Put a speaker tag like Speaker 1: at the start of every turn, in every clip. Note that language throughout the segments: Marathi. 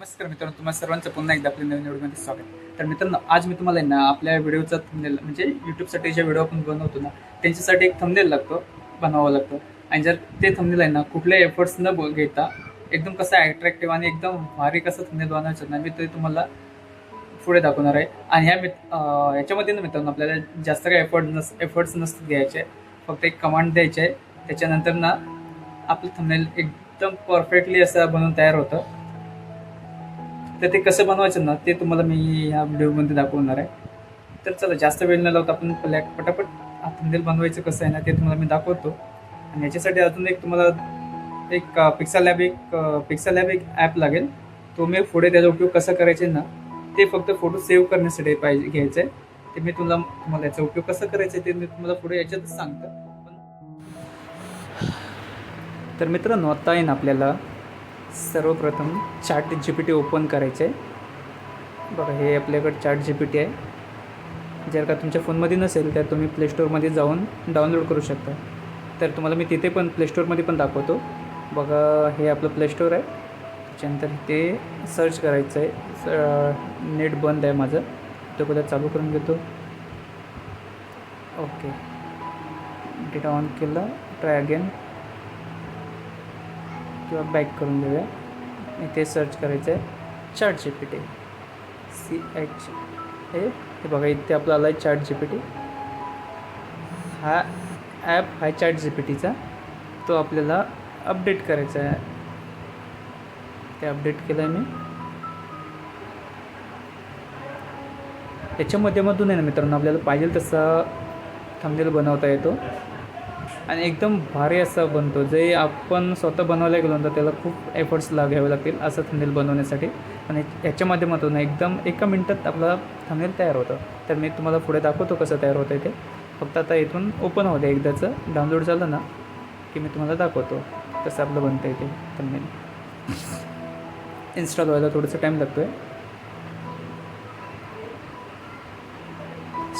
Speaker 1: नमस्कार मित्रांनो, तुम्हाला सर्वांचं पुन्हा एकदा आपल्या नवीन व्हिडिओमध्ये स्वागत. तर मित्रांनो, आज मी तुम्हाला आहे ना आपल्या व्हिडिओचा थंबनेल म्हणजे यूट्यूबसाठी जे व्हिडिओ आपण बनवतो ना त्यांच्यासाठी एक थंबनेल बनवावं लागतं. आणि जर ते थंबनेल आहे ना कुठल्या एफर्ट्स न घेता एकदम कसं अट्रॅक्टिव्ह आणि एकदम भारी कसं थंबनेल बनवायचं ना मी ते तुम्हाला पुढे दाखवणार आहे. आणि ह्याच्यामध्ये ना मित्रांनो आपल्याला जास्त काही एफर्ट्स नसतात घ्यायचे. फक्त एक कमांड द्यायचे आहे, त्याच्यानंतर ना आपलं थंबनेल एकदम परफेक्टली असं बनवून तयार होतं. तर ते कसं बनवायचं ना ते तुम्हाला मी ह्या व्हिडिओमध्ये दाखवणार आहे. तर चला जास्त वेळ न लावता आपण पटापट थंबनेल बनवायचं कसं आहे ना ते तुम्हाला मी दाखवतो. आणि याच्यासाठी अजून एक तुम्हाला एक पिक्सल लॅब एक ॲप लागेल. तो मी पुढे त्याचा उपयोग कसा करायचा ना ते फक्त फोटो सेव्ह करण्यासाठी पाहिजे घ्यायचं आहे. ते मी तुम्हाला याचा उपयोग कसा करायचा आहे ते मी तुम्हाला पुढे याच्यातच सांगतो. तर मित्रांनो, आता आहे ना आपल्याला सर्वप्रथम ChatGPT ओपन करायचं आहे. बघा, हे आपल्याकडे ChatGPT आहे. जर का तुमच्या फोनमध्ये नसेल तर तुम्ही प्लेस्टोरमध्ये जाऊन डाउनलोड करू शकता. तर तुम्हाला मी तिथे पण प्लेस्टोरमध्ये पण दाखवतो. बघा, हे आपलं प्लेस्टोर आहे. त्याच्यानंतर ते सर्च करायचं आहे. नेट बंद आहे माझं, तो पहिला चालू करून घेतो. ओके, डेटा ऑन केला. ट्राय अगेन किंवा बॅक करून देऊया. इथे सर्च करायचं आहे ChatGPT. हे बघा, इथे आपला आला आहे ChatGPT. हा ॲप आहे ChatGPTचा, तो आपल्याला अपडेट करायचा आहे. ते अपडेट केलं आहे मी. याच्या माध्यमातून आहे ना मित्रांनो आपल्याला पाहिजे तसा थंबनेल बनवता येतो आणि एकदम भारी असा बनतो. जे आपण स्वतः बनवायला गेलो तर त्याला खूप एफर्ट्स घ्यावे लागतील असं थंबनेल बनवण्यासाठी. आणि याच्या माध्यमातून एकदम एका मिनटात आपला थंबनेल तयार होतं. तर मी तुम्हाला पुढे दाखवतो कसं तयार होतं आहे ते. फक्त आता इथून ओपन होतं, एकदाचं डाउनलोड झालं ना की मी तुम्हाला दाखवतो कसं आपलं बनतं आहे ते थंबनेल. इन्स्टॉल व्हायला थोडंसं टाईम लागतो आहे.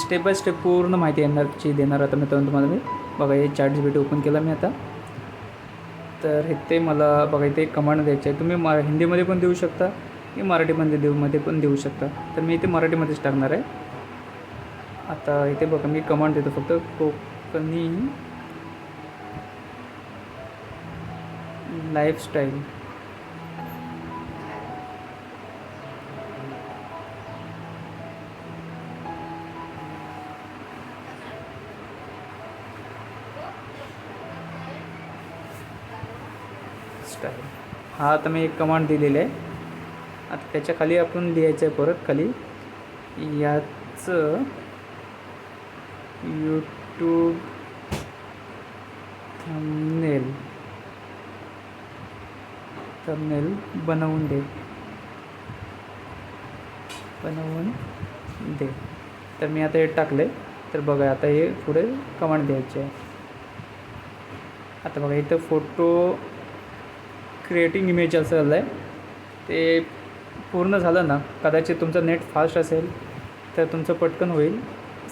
Speaker 1: स्टेप बाय स्टेप पूर्ण माहिती देणार आता मित्रांनो तुम्हाला मी. बघा, हे ChatGPT ओपन केला मी आता. तर इथे मला बघा इथे कमांड द्यायची आहे. तुम्ही हिंदीमध्ये पण देऊ शकता की मराठीमध्ये पण देऊ शकता. तर मी इथे मराठीमध्येच टाकणार आहे. आता इथे बघा मी कमांड देतो फक्त कोकणी लाईफस्टाईल. हा आता मी एक कमांड दिलेली आहे. आता त्याच्या खाली आपण लिहायचं आहे परत खाली याचं यूट्यूब थंबनेल बनवून दे. तर मी आता हे टाकले. तर बघा आता हे पुढे कमांड द्यायची आहे. आता बघा इथं फोटो क्रिएटिंग इमेज असं आलं आहे. ते पूर्ण झालं ना, कदाचित तुमचं नेट फास्ट असेल तर तुमचं पटकन होईल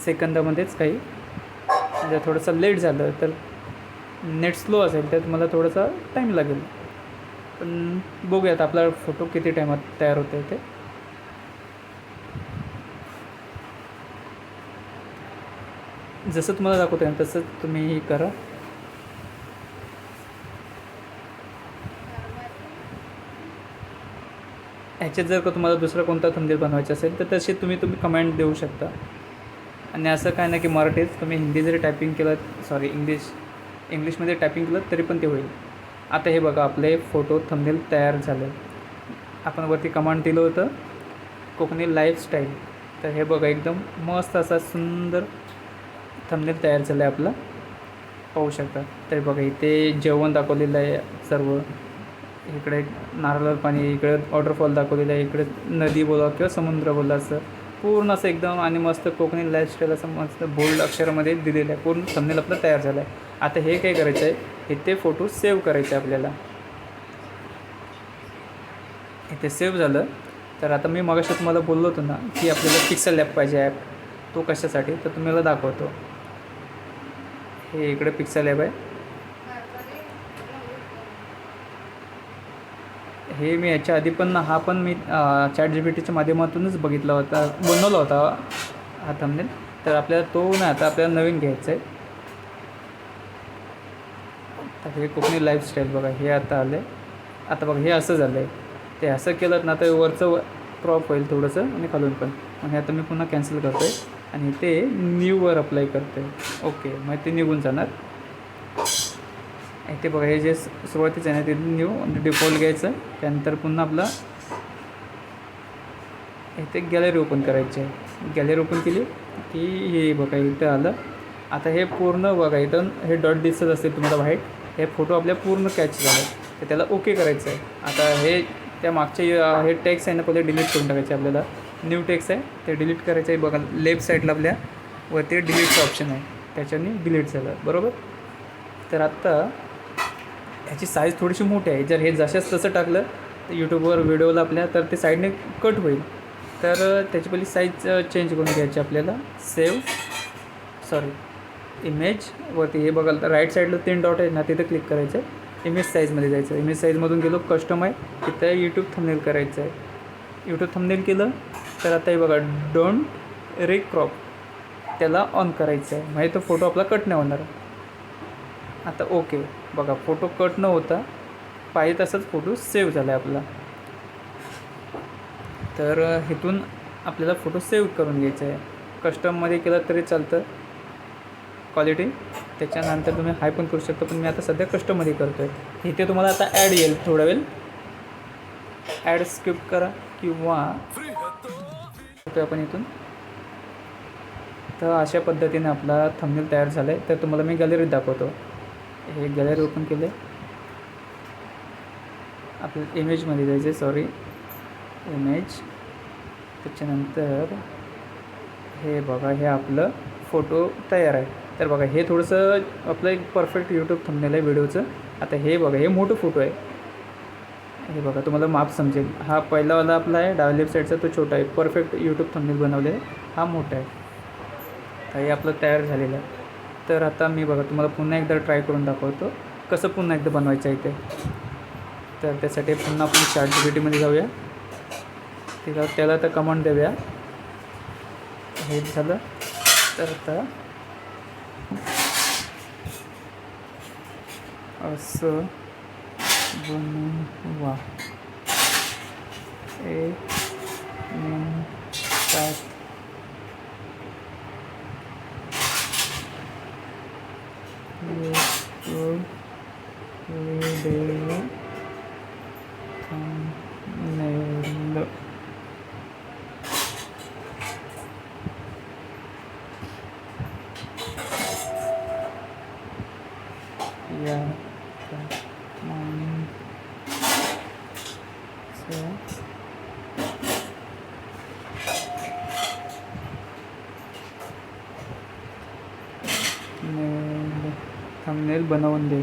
Speaker 1: सेकंदामध्येच. काही म्हणजे थोडंसं लेट झालं तर नेट स्लो असेल तर तुम्हाला थोडासा टाईम लागेल. पण बघूयात आपला फोटो किती टायमात तयार होतो आहे ते. जसं तुम्हाला दाखवतो आहे तसंच तुम्ही करा. ह्याच्यात जर का तुम्हाला दुसरा कोणता थंबनेल बनवायचा असेल तर तसे तुम्ही कमेंट देऊ शकता. आणि असं काय नाही की मराठीत तुम्ही हिंदी जरी टायपिंग केलं इंग्लिशमध्ये टायपिंग केलं तरी पण ते होईल. आता हे बघा, आपले फोटो थंबनेल तयार झालं. आपण वरती कमांड दिलं होतं कोकणी लाईफस्टाईल. तर हे बघा एकदम मस्त असा सुंदर थंबनेल तयार झालं आहे आपलं, पाहू शकता. तर बघा इथे जेवण दाखवलेलं आहे सर्व. इकडे नारळ पाणी, इकडे वॉटरफॉल दाखवलेलं आहे, इकडे नदी बोला किंवा समुद्र बोला, असं पूर्ण असं एकदम आणि मस्त कोकणी लाईफस्टाईल असं मस्त बोल्ड अक्षरामध्ये दिलेलं आहे. पूर्ण थंबनेल आपलं तयार झालं आहे. आता हे काय करायचं आहे, इथे फोटो सेव्ह करायचे आपल्याला. इथे सेव्ह झालं. तर आता मी मगाशी तुम्हाला बोललो होतो ना की आपल्याला पिक्सल लॅब पाहिजे ॲप. तो कशासाठी तर तुम्हाला दाखवतो. हे इकडे पिक्सल लॅब आहे. हे मी याच्या आधी पण हा पण मी ChatGPTच्या माध्यमातूनच बनवला होता हा थंबनेल. तर आपल्याला तो नाही, आता आपल्याला नवीन घ्यायचा आहे. तर हे कोकणी लाईफस्टाईल बघा, हे आता आलं आहे. आता बघा हे असं झालं आहे. ते असं केलं ना तर वरचं क्रॉप होईल थोडंसं आणि खालून पण. मग हे आता मी पुन्हा कॅन्सल करतो आहे आणि ते न्यूवर अप्लाय करतो आहे. ओके, मग ते निघून जाणार. ते बघा हे जे सुरुवातीचं आहे ना ते न्यू डिफॉल्ट घ्यायचं. त्यानंतर पुन्हा आपला इथे गॅलरी ओपन करायची आहे. गॅलरी ओपन केली की हे बघा इथं आलं. आता हे पूर्ण बघा इथं हे डॉट दिसत असेल तुम्हाला व्हाईट. हे फोटो आपल्या पूर्ण कॅच झाले, तर त्याला ओके करायचं आहे. आता हे त्या मागचे हे टेक्स्ट आहे ना पहिले डिलीट करून टाकायचे. आपल्याला न्यू टेक्स्ट आहे ते डिलीट करायचं आहे. बघा लेफ्ट साईडला आपल्या वरती डिलीटचं ऑप्शन आहे, त्याच्याने डिलीट झालं बरोबर. तर आत्ता ह्याची साईज थोडीशी मोठी आहे. जर हे जशाच तसं टाकलं तर यूट्यूबवर व्हिडिओला आपल्या तर ते साईडने कट होईल. तर त्याची पहिली साईज चेंज करून घ्यायची आपल्याला. इमेजवरती हे बघाल तर राईट साईडला 3 डॉट आहे ना, तिथं क्लिक करायचं आहे. इमेज साईजमध्ये जायचं. इमेज साईजमधून गेलो कस्टम आहे, तिथं यूट्यूब थंबनेल करायचं आहे. यूट्यूब थंबनेल केलं तर आता हे बघा डोंट रिक्रॉप त्याला ऑन करायचं आहे. म्हणजे तो फोटो आपला कट नाही होणार. आता ओके बघा फोटो कट न होता पाहिजे तसाच फोटो सेव्ह झाला आहे आपला. तर इथून आपल्याला फोटो सेव्ह करून घ्यायचा आहे. कस्टममध्ये केलं तरी चालतं क्वालिटी. त्याच्यानंतर तुम्ही हाय पण करू शकता, पण मी आता सध्या कस्टममध्ये करतो आहे. इथे तुम्हाला आता ॲड येईल थोडा वेळ. ॲड स्किप करा किंवा आपण इथून. तर अशा पद्धतीने आपला थंबनेल तयार झाला आहे. तर तुम्हाला मी गॅलरीत दाखवतो. हे गॅलरी ओपन केले. आपल्याला इमेजमध्ये जायचं इमेज. त्याच्यानंतर हे बघा हे आपलं फोटो तयार आहे. तर बघा हे थोडंसं आपलं एक परफेक्ट यूट्यूब थंबनेल आहे व्हिडिओचं. आता हे बघा हे मोठं फोटो आहे. हे बघा तुम्हाला माप समजेल. हा पहिलावाला आपला आहे डाव्या लेफ्ट साईडचा, तो छोटा आहे. परफेक्ट यूट्यूब थंबनेल बनवले आहे. हा मोठा आहे. तर हे आपलं तयार झालेलं आहे. तर आता मी बघा तुम्हाला पुन्हा एकदा ट्राय करून दाखवतो कसं पुन्हा एकदा बनवायचं आहे ते. तर त्यासाठी पुन्हा आपण ChatGPTमध्ये जाऊया. त्याला तर कमांड देऊया. हे झालं तर आता असं बनवा 1 मिनिटात व्हिडिओ थंबनेल. या थंबनेल बनवून दे.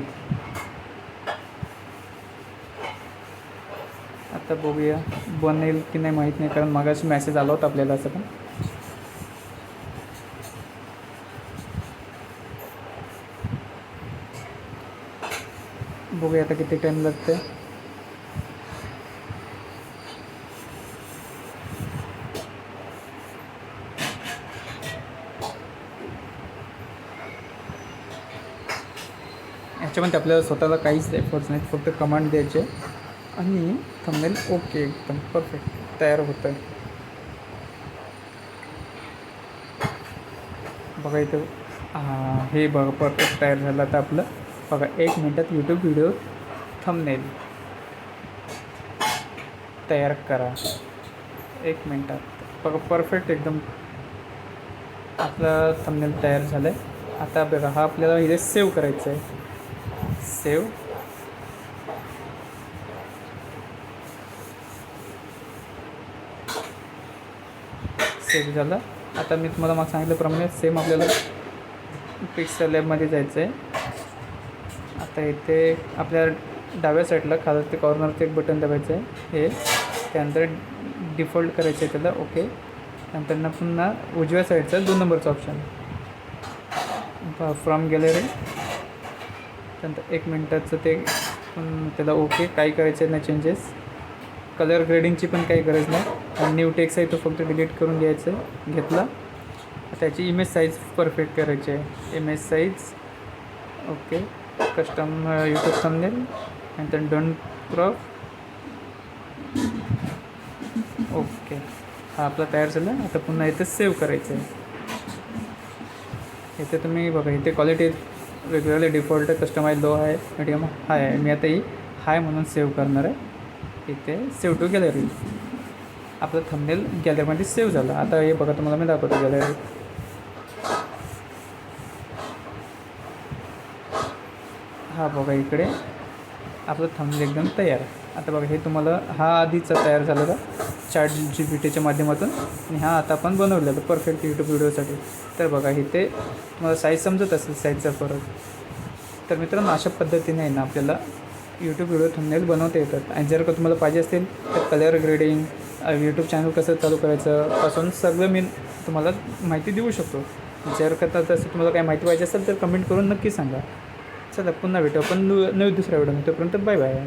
Speaker 1: आता बघूया बनेल की नाही माहीत नाही, कारण मागाशी मेसेज आला होता आपल्याला असं. पण बघूया आता किती टाईम लागते. याच्यामध्ये आपल्याला स्वतःला काहीच एफर्ट्स नाहीत, फक्त कमांड द्यायचे आणि थंबनेल ओके एकदम परफेक्ट तयार होतं आहे. बघा इथं हे बघा परफेक्ट तयार झालं. आता आपलं बघा 1 मिनिटात यूट्यूब व्हिडिओ थंबनेल तयार करा. 1 मिनिटात बघा परफेक्ट एकदम आपला थंबनेल तयार झालं आहे. आता बघा हा आपल्याला इथे सेव्ह करायचं आहे. सेव्ह झालं. आता मी तुम्हाला मग सांगितल्याप्रमाणे सेम आपल्याला पिक्सल लॅबमध्ये जायचं आहे. आता इथे आपल्या डाव्या साईडला खाली ते कॉर्नरचं एक बटन दाबायचं आहे. हे त्यानंतर डिफॉल्ट करायचं आहे त्याला ओके. नंतर पुन्हा उजव्या साईडचा 2 नंबरचा ऑप्शन फ्रॉम गॅलरी. त्यानंतर 1 मिनिटाचं ते त्याला ओके काही करायचं नाही चेंजेस. कलर ग्रेडिंगची पण काही गरज नाही. आणि न्यू टेक्स्ट आहे तो फक्त डिलीट करून घ्यायचं आहे. घेतला. त्याची इमेज साईज परफेक्ट करायची आहे. Image size okay. Custom YouTube thumbnail आणि then डन क्रॉप. ओके, हा आपला तयार झाला. आता पुन्हा इथे सेव्ह करायचं आहे. इथे तुम्ही बघा, इथे क्वालिटी वेगवेगळे डिफॉल्ट कस्टमाइज लो आहे, मीडियम हाय आहे. मी आता ही हाय म्हणून सेव्ह करणार आहे. इथे सेव्ह टू गॅलरी. आपलं थंबनेल गॅलरीमध्ये सेव्ह झालं. आता हे बघा, तुम्हाला मी दाखवतो गॅलरी. हा बघा, इकडे आपलं थंबनेल एकदम तयार आहे. आता बघा, हे तुम्हाला हा आधीचा तयार झालेला ChatGPTच्या माध्यमातून, आणि हा आता आपण बनवलेला परफेक्ट यूट्यूब व्हिडिओसाठी. तर बघा, इथे तुम्हाला साईज समजत असेल, साईजचा फरक. तर मित्रांनो, अशा पद्धतीने आहे ना आपल्याला यूट्यूब व्हिडिओ थंबनेल बनवता येतात. आणि जर का तुम्हाला पाहिजे असतील तर कलर ग्रेडिंग, यूट्यूब चॅनल कसं चालू करायचं पासून सगळं मी तुम्हाला माहिती देऊ शकतो. जर का तसं तुम्हाला काही माहिती पाहिजे असेल तर कमेंट करून नक्की सांगा. चला, पुन्हा भेटू आपण दुसऱ्या व्हिडिओ. तोपर्यंत बाय बाय.